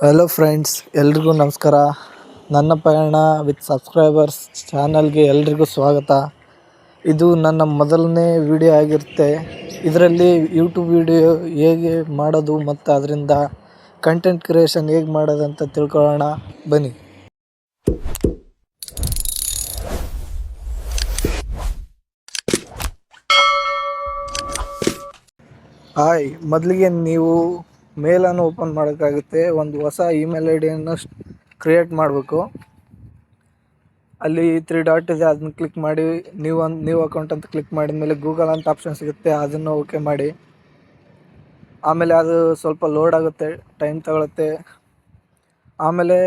Hello friends, ಎಲ್ರಿಗೂ ನಮಸ್ಕಾರ. ನನ್ನ ಪಯಣ ವಿತ್ ಸಬ್ಸ್ಕ್ರೈಬರ್ಸ್ ಚಾನಲ್ಗೆ ಎಲ್ರಿಗೂ ಸ್ವಾಗತ. ಇದು ನನ್ನ ಮೊದಲನೇ ವಿಡಿಯೋ ಆಗಿರುತ್ತೆ. ಇದರಲ್ಲಿ ಯೂಟ್ಯೂಬ್ ವಿಡಿಯೋ ಹೇಗೆ ಮಾಡೋದು ಮತ್ತು ಅದರಿಂದ ಕಂಟೆಂಟ್ ಕ್ರಿಯೇಷನ್ ಹೇಗೆ ಮಾಡೋದು ಅಂತ ತಿಳ್ಕೊಳ್ಳೋಣ ಬನ್ನಿ. ಹಾಯ್, ಮೊದಲಿಗೆ ನೀವು ಮೇಲನ್ನು ಓಪನ್ ಮಾಡೋಕ್ಕಾಗುತ್ತೆ. ಒಂದು ಹೊಸ ಇಮೇಲ್ ಐ ಡಿಯನ್ನು ಕ್ರಿಯೇಟ್ ಮಾಡಬೇಕು. ಅಲ್ಲಿ 3 ಡಾಟ್ ಇದೆ, ಅದನ್ನ ಕ್ಲಿಕ್ ಮಾಡಿ ನ್ಯೂ ಅಕೌಂಟ್ ಅಂತ ಕ್ಲಿಕ್ ಮಾಡಿದ ಮೇಲೆ ಗೂಗಲ್ ಅಂತ ಆಪ್ಷನ್ ಸಿಗುತ್ತೆ, ಅದನ್ನು ಓಕೆ ಮಾಡಿ. ಆಮೇಲೆ ಅದು ಸ್ವಲ್ಪ ಲೋಡ್ ಆಗುತ್ತೆ, ಟೈಮ್ ತಗೊಳುತ್ತೆ. ಆಮೇಲೆ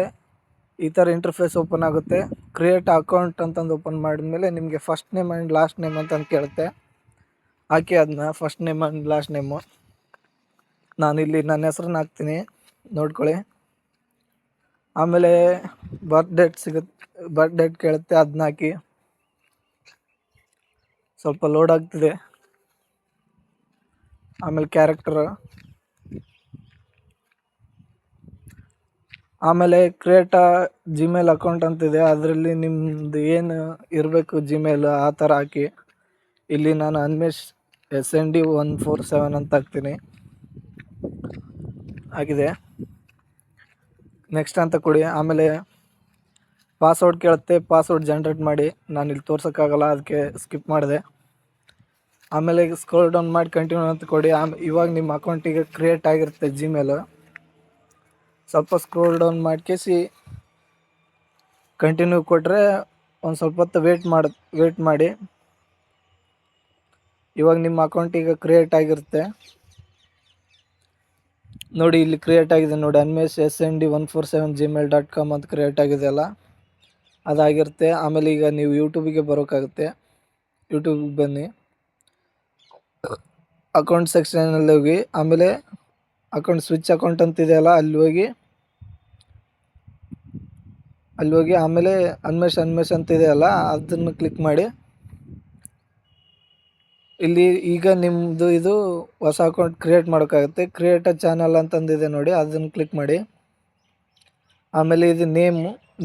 ಈ ಥರ ಇಂಟರ್ಫೇಸ್ ಓಪನ್ ಆಗುತ್ತೆ. ಕ್ರಿಯೇಟ್ ಅಕೌಂಟ್ ಅಂತಂದು ಓಪನ್ ಮಾಡಿದ್ಮೇಲೆ ನಿಮಗೆ first name and last name ಅಂತ ಕೇಳುತ್ತೆ. ಹಾಕಿ ಅದನ್ನ first name and last name. ನಾನಿಲ್ಲಿ ನನ್ನ ಹೆಸ್ರನ್ನ ಹಾಕ್ತೀನಿ, ನೋಡ್ಕೊಳ್ಳಿ. ಆಮೇಲೆ ಬರ್ತ್ ಡೇಟ್ ಕೇಳುತ್ತೆ, ಅದನ್ನ ಹಾಕಿ. ಸ್ವಲ್ಪ ಲೋಡ್ ಆಗ್ತಿದೆ. ಆಮೇಲೆ ಕ್ಯಾರೆಕ್ಟರ್, ಆಮೇಲೆ ಕ್ರಿಯೇಟ್ ಜಿಮೇಲ್ ಅಕೌಂಟ್ ಅಂತಿದೆ, ಅದರಲ್ಲಿ ನಿಮ್ಮದು ಏನು ಇರಬೇಕು ಜಿಮೇಲ್ ಆ ಥರ ಹಾಕಿ. ಇಲ್ಲಿ ನಾನು ಅನ್ಮೇಶ್ SND147 ಅಂತ ಹಾಕ್ತೀನಿ. ಆಗಿದೆ, ನೆಕ್ಸ್ಟ್ ಅಂತ ಕೊಡಿ. ಆಮೇಲೆ ಪಾಸ್ವರ್ಡ್ ಕೇಳುತ್ತೆ, ಪಾಸ್ವರ್ಡ್ ಜನ್ರೇಟ್ ಮಾಡಿ. ನಾನಿಲ್ಲಿ ತೋರ್ಸೋಕ್ಕಾಗಲ್ಲ, ಅದಕ್ಕೆ ಸ್ಕಿಪ್ ಮಾಡಿದೆ. ಆಮೇಲೆ ಸ್ಕ್ರೋಲ್ ಡೌನ್ ಮಾಡಿ ಕಂಟಿನ್ಯೂ ಅಂತ ಕೊಡಿ. ಇವಾಗ ನಿಮ್ಮ ಅಕೌಂಟಿಗೆ ಕ್ರಿಯೇಟ್ ಆಗಿರುತ್ತೆ ಜಿಮೇಲ್. ಸ್ವಲ್ಪ ಸ್ಕ್ರೋಲ್ ಡೌನ್ ಮಾಡ್ಕೇಸಿ ಕಂಟಿನ್ಯೂ ಕೊಟ್ಟರೆ ಒಂದು ಸ್ವಲ್ಪ ಹೊತ್ತು ವೇಟ್ ಮಾಡಿ. ಇವಾಗ ನಿಮ್ಮ ಅಕೌಂಟಿಗೆ ಕ್ರಿಯೇಟ್ ಆಗಿರುತ್ತೆ ನೋಡಿ. ಇಲ್ಲಿ ಕ್ರಿಯೇಟ್ ಆಗಿದೆ ನೋಡಿ, ಅನ್ಮೇಶ್ SND147 gmail.com ಅಂತ ಕ್ರಿಯೇಟ್ ಆಗಿದೆಯಲ್ಲ, ಅದಾಗಿರುತ್ತೆ. ಆಮೇಲೆ ಈಗ ನೀವು ಯೂಟ್ಯೂಬಿಗೆ ಬರೋಕ್ಕಾಗುತ್ತೆ. ಯೂಟ್ಯೂಬಿಗೆ ಬನ್ನಿ, ಅಕೌಂಟ್ ಸೆಕ್ಷನಲ್ಲಿ ಹೋಗಿ, ಆಮೇಲೆ ಅಕೌಂಟ್ ಸ್ವಿಚ್ ಅಕೌಂಟ್ ಅಂತಿದೆಯಲ್ಲ, ಅಲ್ಲಿ ಹೋಗಿ ಆಮೇಲೆ ಅನ್ಮೇಶ್ ಅಂತಿದೆಯಲ್ಲ, ಅದನ್ನು ಕ್ಲಿಕ್ ಮಾಡಿ. ಇಲ್ಲಿ ಈಗ ನಿಮ್ಮದು ಇದು ಹೊಸ ಅಕೌಂಟ್ ಕ್ರಿಯೇಟ್ ಮಾಡೋಕ್ಕಾಗುತ್ತೆ. ಕ್ರಿಯೇಟ್ ಅ ಚಾನಲ್ ಅಂತಂದಿದೆ ನೋಡಿ, ಅದನ್ನು ಕ್ಲಿಕ್ ಮಾಡಿ. ಆಮೇಲೆ ಇದು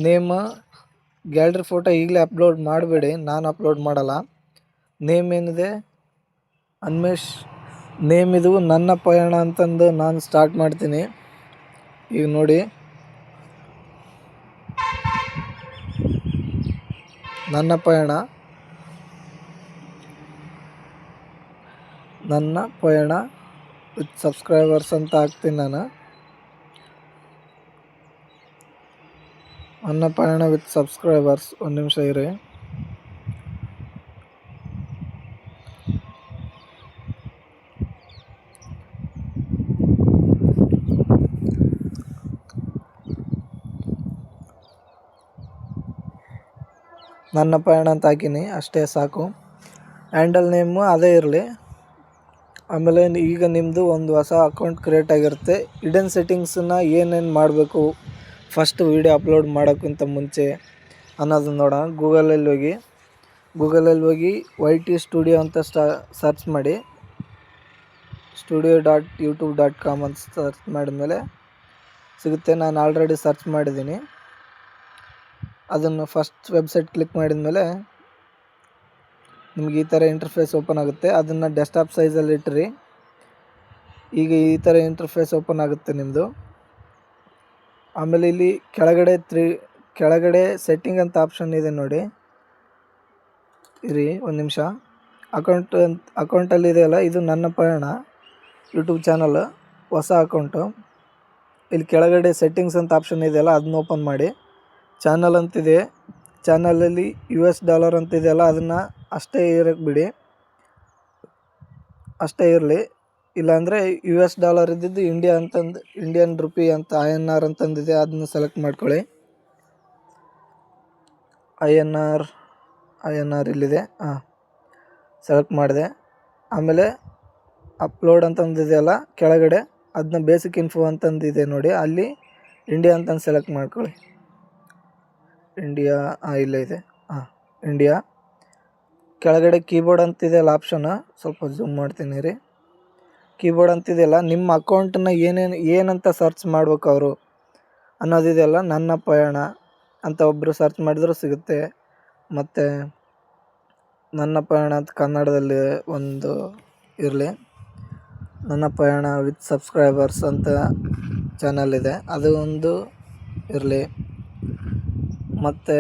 ನೇಮ್ ಗ್ಯಾಲರಿ ಫೋಟೋ ಈಗಲೇ ಅಪ್ಲೋಡ್ ಮಾಡಬೇಡಿ, ನಾನು ಅಪ್ಲೋಡ್ ಮಾಡಲ್ಲ. ನೇಮ್ ಏನಿದೆ ಅನ್ಮೇಶ್, ನೇಮ್ ಇದು ನನ್ನ ಪಯಣ ಅಂತಂದು ನಾನು ಸ್ಟಾರ್ಟ್ ಮಾಡ್ತೀನಿ. ಈಗ ನೋಡಿ, ನನ್ನ ಪಯಣ ವಿತ್ ಸಬ್ಸ್ಕ್ರೈಬರ್ಸ್ ಅಂತ ಹಾಕ್ತೀನಿ ನಾನು. ನನ್ನ ಪಯಣ ವಿತ್ ಸಬ್ಸ್ಕ್ರೈಬರ್ಸ್. ಒಂದು ನಿಮಿಷ ಇರಿ. ನನ್ನ ಪಯಣ ಅಂತ ಹಾಕಿನಿ, ಅಷ್ಟೇ ಸಾಕು. ಹ್ಯಾಂಡಲ್ ನೇಮು ಅದೇ ಇರಲಿ. ಆಮೇಲೆ ಈಗ ನಿಮ್ಮದು ಒಂದು ಹೊಸ ಅಕೌಂಟ್ ಕ್ರಿಯೇಟ್ ಆಗಿರುತ್ತೆ. ಹಿಡನ್ ಸೆಟ್ಟಿಂಗ್ಸನ್ನು ಏನೇನು ಮಾಡಬೇಕು ಫಸ್ಟ್ ವೀಡಿಯೋ ಅಪ್ಲೋಡ್ ಮಾಡೋಕ್ಕಿಂತ ಮುಂಚೆ ಅನ್ನೋದನ್ನ ನೋಡೋಣ. ಗೂಗಲಲ್ಲಿ ಹೋಗಿ YT ಸ್ಟುಡಿಯೋ ಅಂತ ಸರ್ಚ್ ಮಾಡಿ. studio.youtube.com ಅಂತ ಸರ್ಚ್ ಮಾಡಿದ್ಮೇಲೆ ಸಿಗುತ್ತೆ. ನಾನು ಆಲ್ರೆಡಿ ಸರ್ಚ್ ಮಾಡಿದ್ದೀನಿ. ಅದನ್ನು ಫಸ್ಟ್ ವೆಬ್ಸೈಟ್ ಕ್ಲಿಕ್ ಮಾಡಿದ್ಮೇಲೆ ನಿಮಗೆ ಈ ಥರ ಇಂಟರ್ಫೇಸ್ ಓಪನ್ ಆಗುತ್ತೆ. ಅದನ್ನು ಡೆಸ್ಕ್ಟಾಪ್ ಸೈಜಲ್ಲಿ ಇಟ್ಟಿರಿ. ಈಗ ಈ ಥರ ಇಂಟರ್ಫೇಸ್ ಓಪನ್ ಆಗುತ್ತೆ ನಿಮ್ಮದು. ಆಮೇಲೆ ಇಲ್ಲಿ ಕೆಳಗಡೆ ಸೆಟ್ಟಿಂಗ್ ಅಂತ ಆಪ್ಷನ್ ಇದೆ ನೋಡಿ, ಇರಿ ಒಂದು ನಿಮಿಷ. ಅಕೌಂಟಲ್ಲಿ ಇದೆಯಲ್ಲ, ಇದು ನನ್ನ ಪಯಣ ಯೂಟ್ಯೂಬ್ ಚಾನಲ್, ಹೊಸ ಅಕೌಂಟು. ಇಲ್ಲಿ ಕೆಳಗಡೆ ಸೆಟ್ಟಿಂಗ್ಸ್ ಅಂತ ಆಪ್ಷನ್ ಇದೆಯಲ್ಲ, ಅದನ್ನ ಓಪನ್ ಮಾಡಿ. ಚಾನಲ್ ಅಂತಿದೆ, ಚಾನಲಲ್ಲಿ $US ಅಂತಿದೆಯಲ್ಲ, ಅದನ್ನು ಅಷ್ಟೇ ಇರೋಕ್ಕೆ ಬಿಡಿ, ಅಷ್ಟೇ ಇರಲಿ. ಇಲ್ಲಾಂದರೆ $US ಇದ್ದಿದ್ದು ಇಂಡಿಯನ್ ರುಪಿ ಅಂತ INR ಅಂತಂದಿದೆ, ಅದನ್ನ ಸೆಲೆಕ್ಟ್ ಮಾಡ್ಕೊಳ್ಳಿ. INR ಇಲ್ಲಿದೆ, ಸೆಲೆಕ್ಟ್ ಮಾಡಿದೆ. ಆಮೇಲೆ ಅಪ್ಲೋಡ್ ಅಂತಂದಿದೆಯಲ್ಲ ಕೆಳಗಡೆ, ಅದನ್ನ ಬೇಸಿಕ್ ಇನ್ಫೋ ಅಂತಂದಿದೆ ನೋಡಿ, ಅಲ್ಲಿ ಇಂಡಿಯಾ ಅಂತಂದು ಸೆಲೆಕ್ಟ್ ಮಾಡ್ಕೊಳ್ಳಿ. ಇಂಡಿಯಾ ಇಲ್ಲೇ ಇದೆ, ಇಂಡಿಯಾ. ಕೆಳಗಡೆ ಕೀಬೋರ್ಡ್ ಅಂತಿದೆಯಲ್ಲ ಆಪ್ಷನ್, ಸ್ವಲ್ಪ ಝೂಮ್ ಮಾಡ್ತೀನಿ ರೀ. ಕೀಬೋರ್ಡ್ ಅಂತಿದೆಯಲ್ಲ, ನಿಮ್ಮ ಅಕೌಂಟನ್ನ ಏನಂತ ಸರ್ಚ್ ಮಾಡ್ಬೇಕು ಅವರು ಅನ್ನೋದಿದೆಯಲ್ಲ, ನನ್ನ ಪಯಣ ಅಂತ ಒಬ್ಬರು ಸರ್ಚ್ ಮಾಡಿದರೂ ಸಿಗುತ್ತೆ. ಮತ್ತು ನನ್ನ ಪಯಣ ಅಂತ ಕನ್ನಡದಲ್ಲಿ ಒಂದು ಇರಲಿ, ನನ್ನ ಪಯಣ ವಿತ್ ಸಬ್ಸ್ಕ್ರೈಬರ್ಸ್ ಅಂತ ಚಾನಲ್ ಇದೆ, ಅದು ಒಂದು ಇರಲಿ. ಮತ್ತು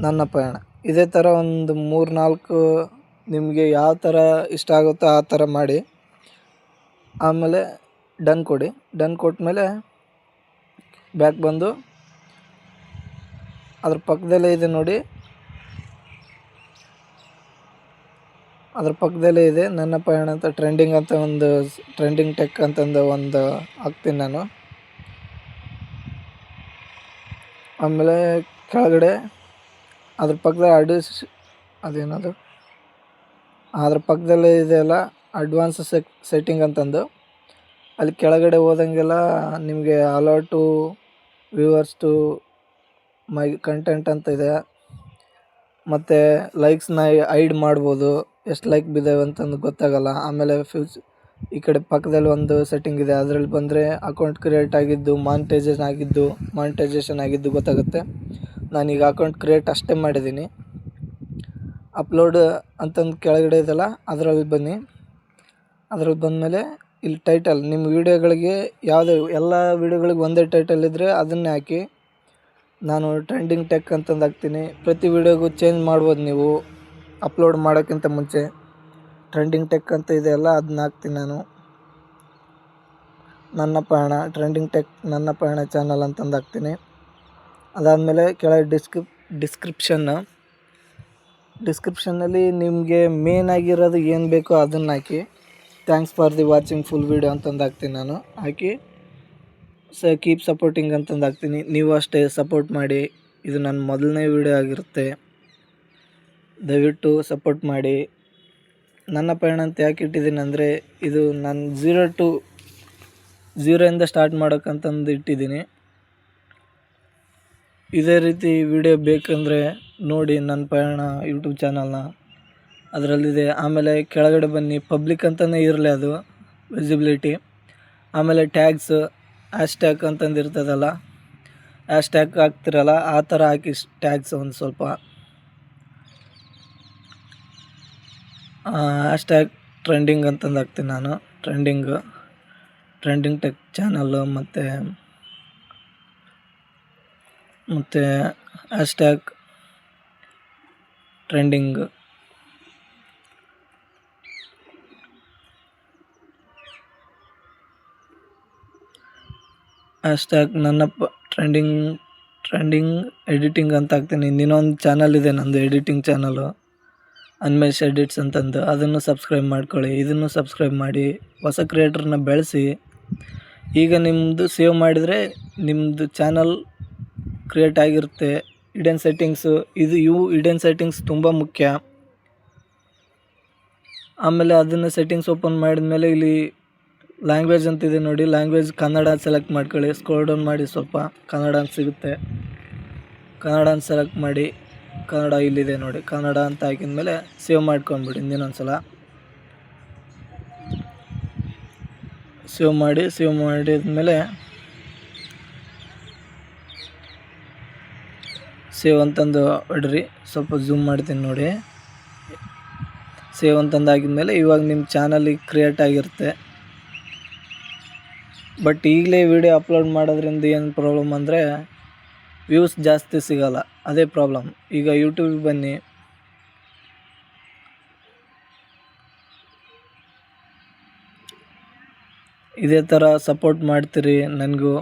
ನನ್ನ ಪಯಣ, ಇದೇ ಥರ ಒಂದು 3-4 ನಿಮಗೆ ಯಾವ ಥರ ಇಷ್ಟ ಆಗುತ್ತೋ ಆ ಥರ ಮಾಡಿ. ಆಮೇಲೆ ಡನ್ ಕೊಡಿ. ಡನ್ ಕೊಟ್ಮೇಲೆ ಬ್ಯಾಕ್ ಬಂದು ಅದ್ರ ಪಕ್ಕದಲ್ಲೇ ಇದೆ ನೋಡಿ, ಅದ್ರ ಪಕ್ಕದಲ್ಲೇ ಇದೆ ನನ್ನ ಪಯಣ ಅಂತ ಟ್ರೆಂಡಿಂಗ್ ಅಂತ ಒಂದು ಟ್ರೆಂಡಿಂಗ್ ಟೆಕ್ ಅಂತಂದು ಒಂದು ಹಾಕ್ತೀನಿ ನಾನು. ಆಮೇಲೆ ಕೆಳಗಡೆ ಅದ್ರ ಪಕ್ಕದ ಅದೇನದು ಅದ್ರ ಪಕ್ಕದಲ್ಲೇ ಇದೆಯಲ್ಲ ಅಡ್ವಾನ್ಸ್ ಸೆಟ್ಟಿಂಗ್ ಅಂತಂದು, ಅಲ್ಲಿ ಕೆಳಗಡೆ ಹೋದಂಗೆಲ್ಲ ನಿಮಗೆ allow to viewers to my content ಅಂತ ಇದೆ. ಮತ್ತು ಲೈಕ್ಸ್ನ ಹೈಡ್ ಮಾಡ್ಬೋದು, ಎಷ್ಟು ಲೈಕ್ ಬಿದ್ದಾವೆ ಅಂತಂದು ಗೊತ್ತಾಗಲ್ಲ. ಆಮೇಲೆ ಈ ಕಡೆ ಪಕ್ಕದಲ್ಲಿ ಒಂದು ಸೆಟ್ಟಿಂಗ್ ಇದೆ, ಅದರಲ್ಲಿ ಬಂದರೆ ಅಕೌಂಟ್ ಕ್ರಿಯೇಟ್ ಆಗಿದ್ದು ಮಾನಿಟೈಸೇಷನ್ ಆಗಿದ್ದು ಗೊತ್ತಾಗುತ್ತೆ. ನಾನೀಗ ಅಕೌಂಟ್ ಕ್ರಿಯೇಟ್ ಅಷ್ಟೇ ಮಾಡಿದ್ದೀನಿ. ಅಪ್ಲೋಡ್ ಅಂತಂದು ಕೆಳಗಡೆ ಇದೆಯಲ್ಲ, ಅದರಲ್ಲಿ ಬನ್ನಿ. ಅದ್ರಲ್ಲಿ ಬಂದಮೇಲೆ ಇಲ್ಲಿ ಟೈಟಲ್, ನಿಮ್ಮ ವೀಡಿಯೋಗಳಿಗೆ ಎಲ್ಲ ವೀಡಿಯೋಗಳಿಗೆ ಒಂದೇ ಟೈಟಲ್ ಇದ್ದರೆ ಅದನ್ನೇ ಹಾಕಿ. ನಾನು ಟ್ರೆಂಡಿಂಗ್ ಟೆಕ್ ಅಂತಂದು ಹಾಕ್ತೀನಿ. ಪ್ರತಿ ವೀಡಿಯೋಗೂ ಚೇಂಜ್ ಮಾಡ್ಬೋದು ನೀವು ಅಪ್ಲೋಡ್ ಮಾಡೋಕ್ಕಿಂತ ಮುಂಚೆ. ಟ್ರೆಂಡಿಂಗ್ ಟೆಕ್ ಅಂತ ಇದೆಯಲ್ಲ, ಅದನ್ನ ಹಾಕ್ತೀನಿ ನಾನು. ನನ್ನ ಪಯಣ ಟ್ರೆಂಡಿಂಗ್ ಟೆಕ್ ನನ್ನ ಪಯಣ ಚಾನಲ್ ಅಂತಂದು ಹಾಕ್ತೀನಿ. ಅದಾದಮೇಲೆ ಕೆಳಗೆ ಡಿಸ್ಕ್ರಿಪ್ಷನ್ನಲ್ಲಿ ನಿಮಗೆ ಮೇನ್ ಆಗಿರೋದು ಏನು ಬೇಕೋ ಅದನ್ನು ಹಾಕಿ. Thanks for the watching full video ಅಂತಂದು ಹಾಕ್ತೀನಿ ನಾನು. ಹಾಕಿ ಕೀಪ್ ಸಪೋರ್ಟಿಂಗ್ ಅಂತಂದು ಹಾಕ್ತೀನಿ. ನೀವು ಅಷ್ಟೇ ಸಪೋರ್ಟ್ ಮಾಡಿ. ಇದು ನನ್ನ ಮೊದಲನೇ ವೀಡಿಯೋ ಆಗಿರುತ್ತೆ, ದಯವಿಟ್ಟು ಸಪೋರ್ಟ್ ಮಾಡಿ. ನನ್ನ ಪಯಣ ಅಂತ ಯಾಕೆ ಇಟ್ಟಿದ್ದೀನಿ ಅಂದರೆ, ಇದು ನಾನು 0 ಸ್ಟಾರ್ಟ್ ಮಾಡೋಕ್ಕಂತಂದು ಇಟ್ಟಿದ್ದೀನಿ. ಇದೇ ರೀತಿ ವಿಡಿಯೋ ಬೇಕಂದರೆ ನೋಡಿ ನನ್ನ ಪಯಣ ಯೂಟ್ಯೂಬ್ ಚಾನಲ್ನ, ಅದರಲ್ಲಿದೆ. ಆಮೇಲೆ ಕೆಳಗಡೆ ಬನ್ನಿ, ಪಬ್ಲಿಕ್ ಅಂತಲೇ ಇರಲಿ ಅದು ವಿಸಿಬಿಲಿಟಿ. ಆಮೇಲೆ ಟ್ಯಾಗ್ಸ್, ಹ್ಯಾಶ್ಟ್ಯಾಗ್ ಅಂತಂದು ಇರ್ತದಲ್ಲ, ಹ್ಯಾಶ್ಟ್ಯಾಗ್ ಹಾಕ್ತಿರಲ್ಲ ಆ ಥರ ಹಾಕಿ ಟ್ಯಾಗ್ಸ್ ಒಂದು ಸ್ವಲ್ಪ. ಹ್ಯಾಶ್ಟ್ಯಾಗ್ ಟ್ರೆಂಡಿಂಗ್ ಅಂತಂದು ಹಾಕ್ತೀನಿ ನಾನು. ಟ್ರೆಂಡಿಂಗ್ ಟೆಕ್ ಚಾನಲ್ಲು ಮತ್ತು ಹ್ಯಾಶ್ಟ್ಯಾಗ್ ಟ್ರೆಂಡಿಂಗ್. ಹ್ಯಾಶ್ಟ್ಯಾಗ್ ನನ್ನ ಟ್ರೆಂಡಿಂಗ್ ಎಡಿಟಿಂಗ್ ಅಂತ ಹಾಕ್ತೀನಿ. ಇನ್ನೊಂದು ಚಾನಲ್ ಇದೆ ನಂದು, ಎಡಿಟಿಂಗ್ ಚಾನಲು, ಅನ್ಮೇಶ್ ಎಡಿಟ್ಸ್ ಅಂತಂದು, ಅದನ್ನು ಸಬ್ಸ್ಕ್ರೈಬ್ ಮಾಡ್ಕೊಳ್ಳಿ. ಇದನ್ನು ಸಬ್ಸ್ಕ್ರೈಬ್ ಮಾಡಿ, ಹೊಸ ಕ್ರಿಯೇಟ್ರನ್ನ ಬೆಳೆಸಿ. ಈಗ ನಿಮ್ಮದು ಸೇವ್ ಮಾಡಿದರೆ ನಿಮ್ಮದು ಚಾನಲ್ ಕ್ರಿಯೇಟ್ ಆಗಿರುತ್ತೆ. ಹಿಡನ್ ಸೆಟ್ಟಿಂಗ್ಸು, ಇವು ಹಿಡನ್ ಸೆಟ್ಟಿಂಗ್ಸ್ ತುಂಬ ಮುಖ್ಯ. ಆಮೇಲೆ ಅದನ್ನು ಸೆಟ್ಟಿಂಗ್ಸ್ ಓಪನ್ ಮಾಡಿದ್ಮೇಲೆ ಇಲ್ಲಿ ಲ್ಯಾಂಗ್ವೇಜ್ ಅಂತಿದೆ ನೋಡಿ, ಲ್ಯಾಂಗ್ವೇಜ್ ಕನ್ನಡ ಸೆಲೆಕ್ಟ್ ಮಾಡ್ಕೊಳ್ಳಿ. ಸ್ಕ್ರೋಲ್ ಡೌನ್ ಮಾಡಿ ಸ್ವಲ್ಪ, ಕನ್ನಡ ಅಂತ ಸಿಗುತ್ತೆ. ಕನ್ನಡ ಅಂತ ಸೆಲೆಕ್ಟ್ ಮಾಡಿ, ಕನ್ನಡ ಇಲ್ಲಿದೆ ನೋಡಿ, ಕನ್ನಡ ಅಂತ ಹಾಕಿದ್ಮೇಲೆ ಸೇವ್ ಮಾಡ್ಕೊಂಡ್ಬಿಡಿ. ಇನ್ನೊಂದು ಸಲ ಸೇವ್ ಮಾಡಿದ್ಮೇಲೆ ಸೇವ್ ಅಂತಂದು ಹೊಡ್ರಿ. ಸ್ವಲ್ಪ ಝೂಮ್ ಮಾಡ್ತೀನಿ ನೋಡಿ. ಸೇವ್ ಅಂತಂದು ಆಗಿದ್ಮೇಲೆ ಇವಾಗ ನಿಮ್ಮ ಚಾನಲಿಗೆ ಕ್ರಿಯೇಟ್ ಆಗಿರುತ್ತೆ. ಬಟ್ ಈಗಲೇ ವಿಡಿಯೋ ಅಪ್ಲೋಡ್ ಮಾಡೋದ್ರಿಂದ ಏನು ಪ್ರಾಬ್ಲಮ್ ಅಂದರೆ, ವ್ಯೂಸ್ ಜಾಸ್ತಿ ಸಿಗೋಲ್ಲ, ಅದೇ ಪ್ರಾಬ್ಲಮ್. ಈಗ ಯೂಟ್ಯೂಬಿಗೆ ಬನ್ನಿ, ಇದೇ ಥರ ಸಪೋರ್ಟ್ ಮಾಡ್ತೀರಿ ನನಗೂ.